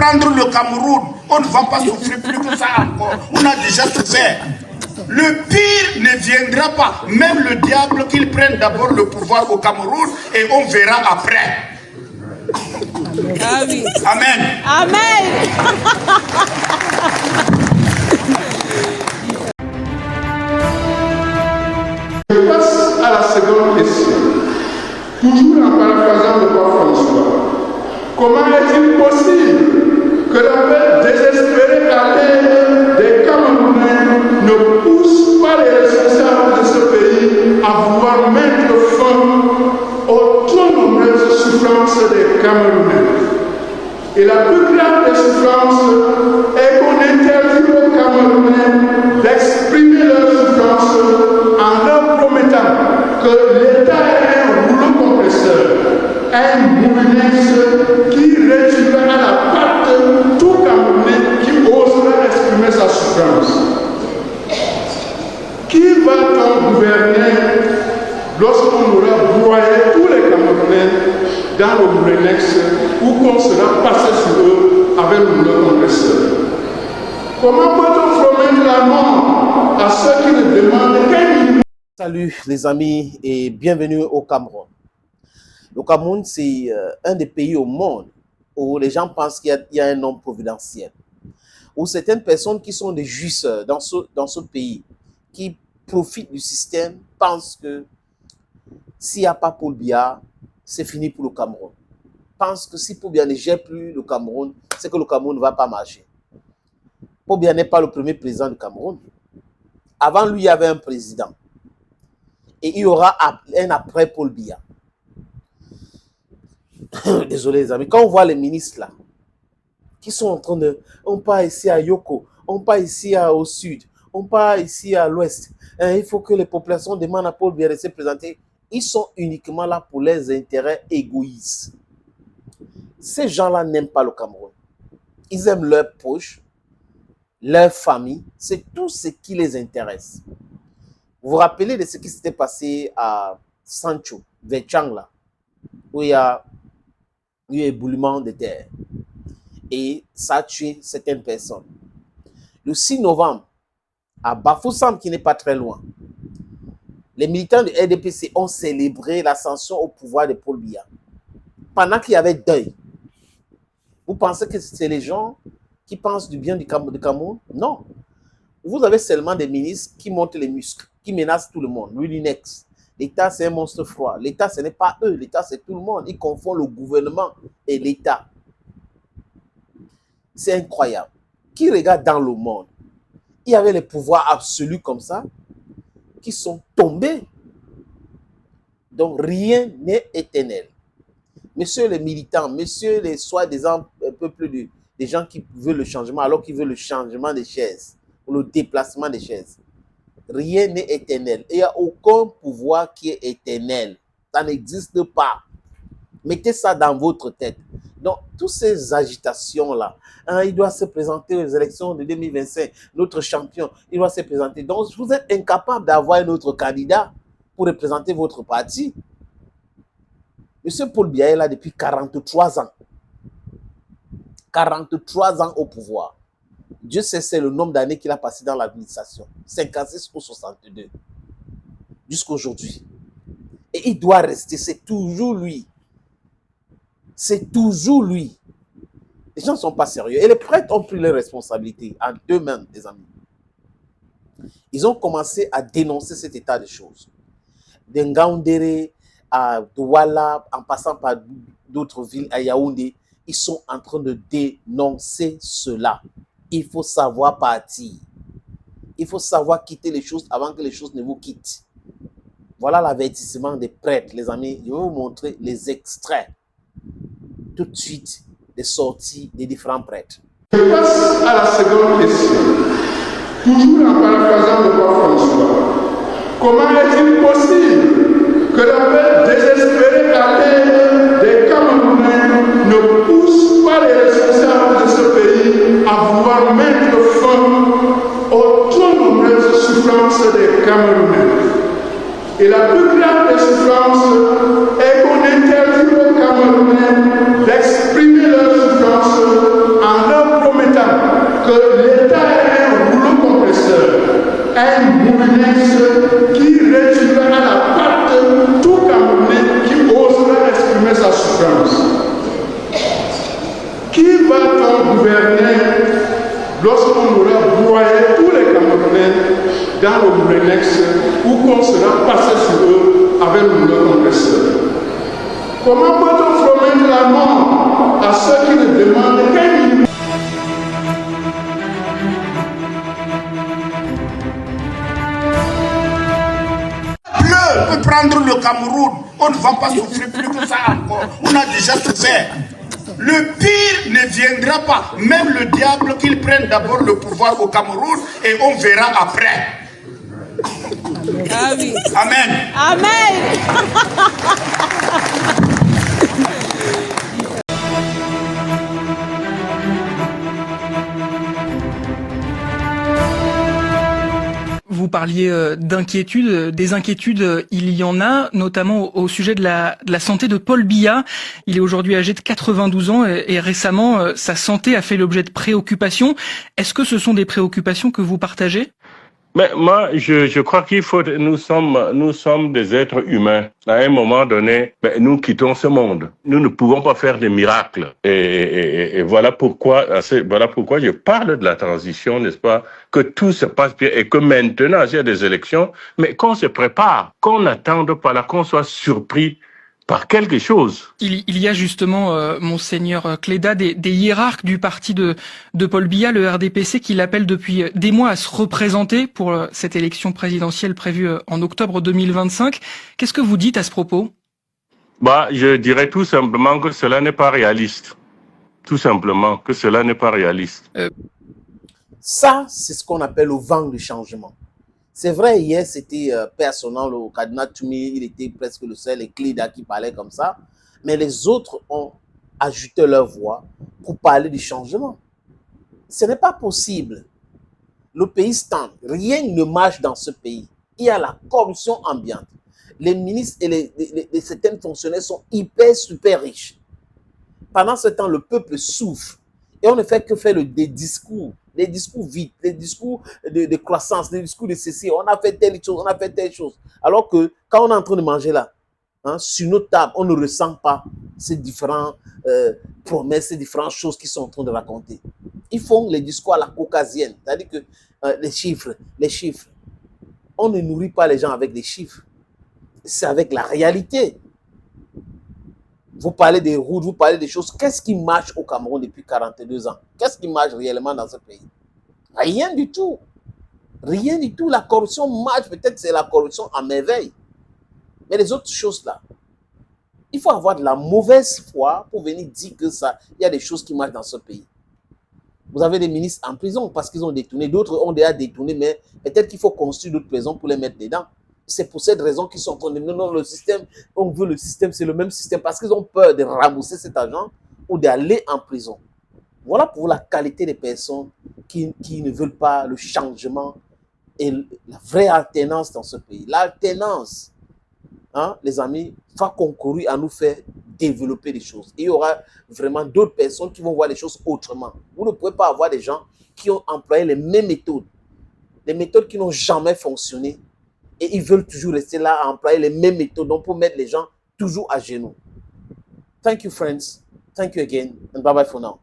prendre le Cameroun. On ne va pas souffrir plus que ça encore. On a déjà souffert. Le pire ne viendra pas. Même le diable qu'il prenne d'abord le pouvoir au Cameroun et on verra après. Ah oui. Amen. Amen. Je passe à la seconde question. Toujours en paraphrasant le pape François. Comment est-il possible que l'appel désespéré à l'aide des Camerounais ne pousse pas les responsables de ce pays à vouloir mettre fin aux trop nombreuses souffrances des Camerounais? Et la plus grave des souffrances est qu'on interdit aux Camerounais d'exprimer leurs souffrances en leur promettant que l'État est un rouleau compresseur, un moulinex qui réduira à la patte tout Camerounais qui osera exprimer sa souffrance. Qui va-t-on gouverner lorsqu'on aura broyé tous les Camerounais dans le moulinex ou qu'on sera passé sur eux avec le rouleau compresseur? Comment peut-on promettre la mort à ceux qui ne demandent qu'un minimum? Salut les amis et bienvenue au Cameroun. Le Cameroun, c'est un des pays au monde où les gens pensent qu'il y a un homme providentiel. Où certaines personnes qui sont des jouisseurs dans ce pays, qui profitent du système, pensent que s'il n'y a pas Paul Biya, c'est fini pour le Cameroun. Pensent que si Paul Biya ne gère plus le Cameroun, c'est que le Cameroun ne va pas marcher. Paul Biya n'est pas le premier président du Cameroun. Avant lui, il y avait un président. Et il y aura un après Paul Biya. Désolé les amis, quand on voit les ministres là, qui sont en train de... On part ici à Yoko, on part ici au sud, on part ici à l'ouest. Il faut que les populations demandent à Paul Biya de se présenter. Ils sont uniquement là pour leurs intérêts égoïstes. Ces gens-là n'aiment pas le Cameroun. Ils aiment leur poche, leur famille. C'est tout ce qui les intéresse. Vous vous rappelez de ce qui s'était passé à Sancho, vers Changla, où il y a eu un éboulement de terre. Et ça a tué certaines personnes. Le 6 novembre, à Bafoussam, qui n'est pas très loin, les militants du RDPC ont célébré l'ascension au pouvoir de Paul Biya. Pendant qu'il y avait deuil. Vous pensez que c'est les gens qui pensent du bien du Cameroun? Non. Vous avez seulement des ministres qui montent les muscles, qui menacent tout le monde. L'Uninex. L'État, c'est un monstre froid. L'État, ce n'est pas eux. L'État, c'est tout le monde. Ils confondent le gouvernement et l'État. C'est incroyable. Qui regarde dans le monde? Il y avait les pouvoirs absolus comme ça qui sont tombés. Donc, rien n'est éternel. Messieurs les militants, messieurs les soi-disant peuple des gens qui veulent le changement, alors qu'ils veulent le changement des chaises, ou le déplacement des chaises. Rien n'est éternel. Il n'y a aucun pouvoir qui est éternel. Ça n'existe pas. Mettez ça dans votre tête. Donc, toutes ces agitations-là, il doit se présenter aux élections de 2025, notre champion, il doit se présenter. Donc, vous êtes incapable d'avoir un autre candidat pour représenter votre parti. Monsieur Paul Biya est là depuis 43 ans. 43 ans au pouvoir. Dieu sait c'est le nombre d'années qu'il a passé dans l'administration. 56 ou 62. Jusqu'à aujourd'hui. Et il doit rester. C'est toujours lui. C'est toujours lui. Les gens ne sont pas sérieux. Et les prêtres ont pris leurs responsabilités en deux mains, les amis. Ils ont commencé à dénoncer cet état de choses. De Ngaoundéré à Douala, en passant par d'autres villes, à Yaoundé, ils sont en train de dénoncer cela. Il faut savoir partir. Il faut savoir quitter les choses avant que les choses ne vous quittent. Voilà l'avertissement des prêtres, les amis. Je vais vous montrer les extraits. Tout de suite, des sorties des différents prêtres. Je passe à la seconde question. Toujours en paraphrasant le pape François. Comment est-il possible que l'appel désespéré à l'aide des Camerounais ne pousse pas les responsables de ce pays à vouloir mettre fin aux trop nombreuses souffrances des Camerounais? Et la plus grave des souffrances est qu'on interdit aux Camerounais d'exprimer leurs souffrances en que l'État ait un rouleau compresseur, un moulinex qui réduira à la patte tout Camerounais qui osera exprimer sa souffrance. Qui va-t-on gouverner lorsqu'on aura broyé tous les Camerounais dans le moulinex ou qu'on sera passé sur eux avec le rouleau compresseur? Comment peut-on promettre la mort à ceux qui ne demandent qu'un minimum? Bleu peut prendre le Cameroun. On ne va pas souffrir plus que ça encore. On a déjà souffert. Le pire ne viendra pas. Même le diable qu'il prenne d'abord le pouvoir au Cameroun et on verra après. Ah oui. Amen. Amen. Vous parliez d'inquiétudes, des inquiétudes, il y en a, notamment au sujet de la santé de Paul Biya. Il est aujourd'hui âgé de 92 ans et récemment, sa santé a fait l'objet de préoccupations. Est-ce que ce sont des préoccupations que vous partagez ? Mais moi, je crois qu'il faut, nous sommes des êtres humains. À un moment donné, nous quittons ce monde. Nous ne pouvons pas faire des miracles. Et voilà pourquoi je parle de la transition, n'est-ce pas? Que tout se passe bien et que maintenant, il y a des élections, mais qu'on se prépare, qu'on n'attende pas là, qu'on soit surpris par quelque chose. Il y a justement, Monseigneur Cléda, des hiérarques du parti de Paul Biya, le RDPC, qui l'appellent depuis des mois à se représenter pour cette élection présidentielle prévue en octobre 2025. Qu'est-ce que vous dites à ce propos? Je dirais tout simplement que cela n'est pas réaliste. Tout simplement que cela n'est pas réaliste. Ça, c'est ce qu'on appelle le vent du changement. C'est vrai, hier, c'était personnel, le cardinal Tumi, il était presque le seul, et Cléda qui parlait comme ça. Mais les autres ont ajouté leur voix pour parler du changement. Ce n'est pas possible. Le pays stagne. Rien ne marche dans ce pays. Il y a la corruption ambiante. Les ministres et certains fonctionnaires sont super riches. Pendant ce temps, le peuple souffre. Et on ne fait que faire des discours vides, des discours de croissance, des discours de ceci. On a fait telle chose, on a fait telle chose. Alors que quand on est en train de manger là, sur notre table, on ne ressent pas ces différentes promesses, ces différentes choses qu'ils sont en train de raconter. Ils font les discours à la caucasienne, c'est-à-dire que les chiffres. On ne nourrit pas les gens avec des chiffres. C'est avec la réalité. Vous parlez des routes, vous parlez des choses. Qu'est-ce qui marche au Cameroun depuis 42 ans? Qu'est-ce qui marche réellement dans ce pays? Rien du tout. Rien du tout. La corruption marche. Peut-être c'est la corruption à merveille. Mais les autres choses là, il faut avoir de la mauvaise foi pour venir dire que ça, il y a des choses qui marchent dans ce pays. Vous avez des ministres en prison parce qu'ils ont détourné. D'autres ont déjà détourné, mais peut-être qu'il faut construire d'autres prisons pour les mettre dedans. C'est pour cette raison qu'ils sont en train de dire non, le système, on veut le système, c'est le même système parce qu'ils ont peur de rembourser cet argent ou d'aller en prison. Voilà pour la qualité des personnes qui ne veulent pas le changement et la vraie alternance dans ce pays. L'alternance, les amis, va concourir à nous faire développer des choses. Et il y aura vraiment d'autres personnes qui vont voir les choses autrement. Vous ne pouvez pas avoir des gens qui ont employé les mêmes méthodes, des méthodes qui n'ont jamais fonctionné. Et ils veulent toujours rester là à employer les mêmes méthodes donc pour mettre les gens toujours à genoux. Thank you, friends. Thank you again. And bye-bye for now.